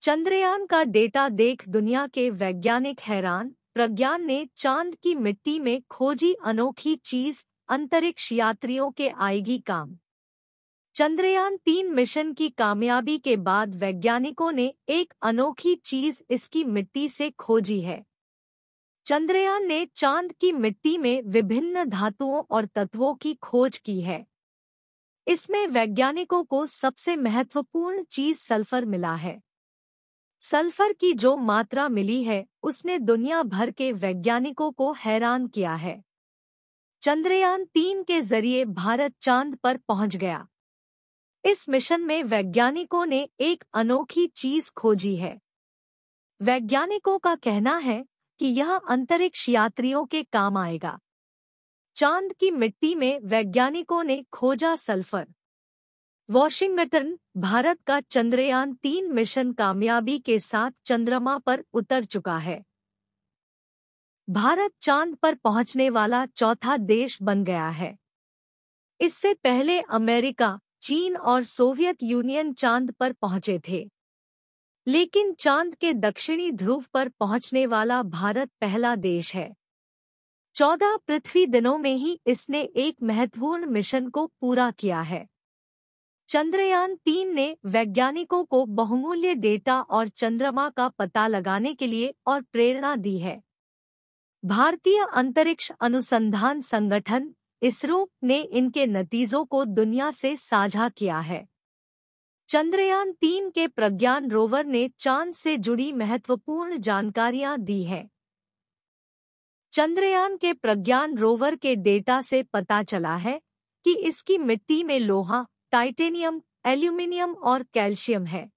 चंद्रयान का डेटा देख दुनिया के वैज्ञानिक हैरान। प्रज्ञान ने चांद की मिट्टी में खोजी अनोखी चीज, अंतरिक्ष यात्रियों के आएगी काम। चंद्रयान-3 मिशन की कामयाबी के बाद वैज्ञानिकों ने एक अनोखी चीज इसकी मिट्टी से खोजी है। चंद्रयान ने चांद की मिट्टी में विभिन्न धातुओं और तत्वों की खोज की है। इसमें वैज्ञानिकों को सबसे महत्वपूर्ण चीज सल्फर मिला है। सल्फर की जो मात्रा मिली है उसने दुनिया भर के वैज्ञानिकों को हैरान किया है। चंद्रयान-3 के जरिए भारत चांद पर पहुंच गया। इस मिशन में वैज्ञानिकों ने एक अनोखी चीज खोजी है। वैज्ञानिकों का कहना है कि यह अंतरिक्ष यात्रियों के काम आएगा। चांद की मिट्टी में वैज्ञानिकों ने खोजा सल्फर। वॉशिंगटन, भारत का चंद्रयान-3 मिशन कामयाबी के साथ चंद्रमा पर उतर चुका है। भारत चांद पर पहुंचने वाला चौथा देश बन गया है। इससे पहले अमेरिका, चीन और सोवियत यूनियन चांद पर पहुंचे थे, लेकिन चांद के दक्षिणी ध्रुव पर पहुंचने वाला भारत पहला देश है। 14 पृथ्वी दिनों में ही इसने एक महत्वपूर्ण मिशन को पूरा किया है। चंद्रयान-3 ने वैज्ञानिकों को बहुमूल्य डेटा और चंद्रमा का पता लगाने के लिए और प्रेरणा दी है। भारतीय अंतरिक्ष अनुसंधान संगठन इसरो ने इनके नतीजों को दुनिया से साझा किया है। चंद्रयान-3 के प्रज्ञान रोवर ने चांद से जुड़ी महत्वपूर्ण जानकारियां दी हैं। चंद्रयान के प्रज्ञान रोवर के डेटा से पता चला है कि इसकी मिट्टी में लोहा, टाइटेनियम, एल्यूमिनियम और कैल्शियम है।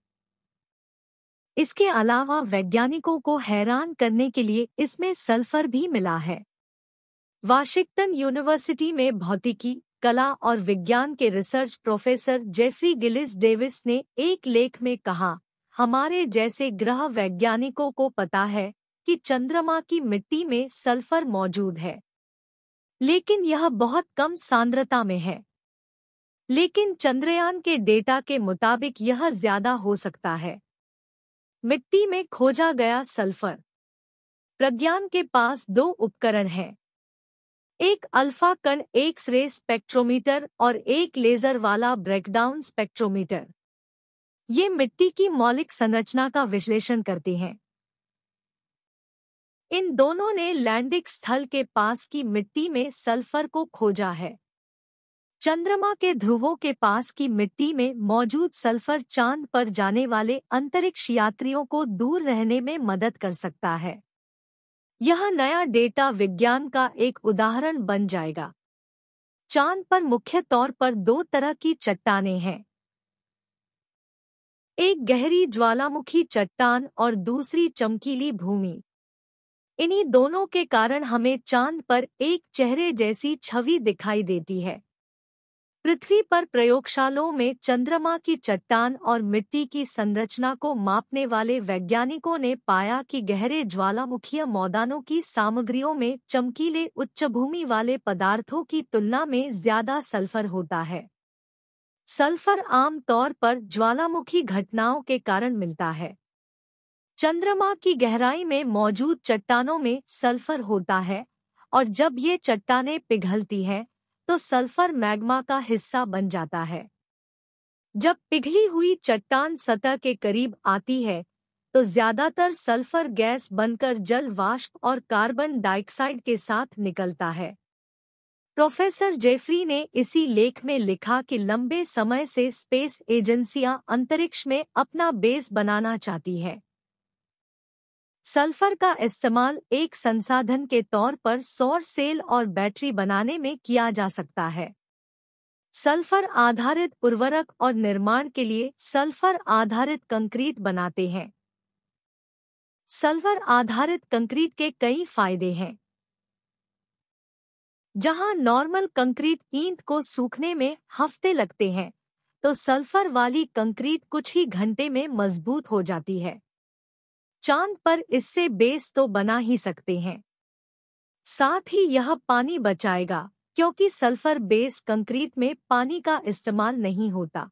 इसके अलावा वैज्ञानिकों को हैरान करने के लिए इसमें सल्फर भी मिला है। वाशिंगटन यूनिवर्सिटी में भौतिकी, कला और विज्ञान के research professor Jeffrey Gillis Davis ने एक लेख में कहा, हमारे जैसे ग्रह वैज्ञानिकों को पता है कि चंद्रमा की मिट्टी में सल्फर मौजूद है, लेकिन यह बहुत कम सांद्रता में है। लेकिन चंद्रयान के डेटा के मुताबिक यह ज्यादा हो सकता है। मिट्टी में खोजा गया सल्फर। प्रज्ञान के पास 2 उपकरण हैं, एक अल्फा कण एक्स-रे स्पेक्ट्रोमीटर और एक लेजर वाला ब्रेकडाउन स्पेक्ट्रोमीटर। ये मिट्टी की मौलिक संरचना का विश्लेषण करते हैं। इन दोनों ने लैंडिंग स्थल के पास की मिट्टी में सल्फर को खोजा है। चंद्रमा के ध्रुवों के पास की मिट्टी में मौजूद सल्फर चांद पर जाने वाले अंतरिक्ष यात्रियों को दूर रहने में मदद कर सकता है। यह नया डेटा विज्ञान का एक उदाहरण बन जाएगा। चांद पर मुख्य तौर पर 2 तरह की चट्टानें हैं, एक गहरी ज्वालामुखी चट्टान और दूसरी चमकीली भूमि। इन्हीं दोनों के कारण हमें चांद पर एक चेहरे जैसी छवि दिखाई देती है। पृथ्वी पर प्रयोगशालाओं में चंद्रमा की चट्टान और मिट्टी की संरचना को मापने वाले वैज्ञानिकों ने पाया कि गहरे ज्वालामुखीय मैदानों की सामग्रियों में चमकीले उच्चभूमि वाले पदार्थों की तुलना में ज्यादा सल्फर होता है। सल्फर आम तौर पर ज्वालामुखी घटनाओं के कारण मिलता है। चंद्रमा की गहराई में मौजूद चट्टानों में सल्फर होता है और जब ये चट्टानें पिघलती हैं तो सल्फर मैग्मा का हिस्सा बन जाता है। जब पिघली हुई चट्टान सतह के करीब आती है तो ज्यादातर सल्फर गैस बनकर जल वाष्प और कार्बन डाइऑक्साइड के साथ निकलता है। प्रोफेसर जेफरी ने इसी लेख में लिखा कि लंबे समय से स्पेस एजेंसियां अंतरिक्ष में अपना बेस बनाना चाहती है। सल्फर का इस्तेमाल एक संसाधन के तौर पर सौर सेल और बैटरी बनाने में किया जा सकता है। सल्फर आधारित उर्वरक और निर्माण के लिए सल्फर आधारित कंक्रीट बनाते हैं। सल्फर आधारित कंक्रीट के कई फायदे हैं। जहां नॉर्मल कंक्रीट ईंट को सूखने में हफ्ते लगते हैं, तो सल्फर वाली कंक्रीट कुछ ही घंटे में मजबूत हो जाती है। चांद पर इससे बेस तो बना ही सकते हैं, साथ ही यह पानी बचाएगा क्योंकि सल्फर बेस कंक्रीट में पानी का इस्तेमाल नहीं होता।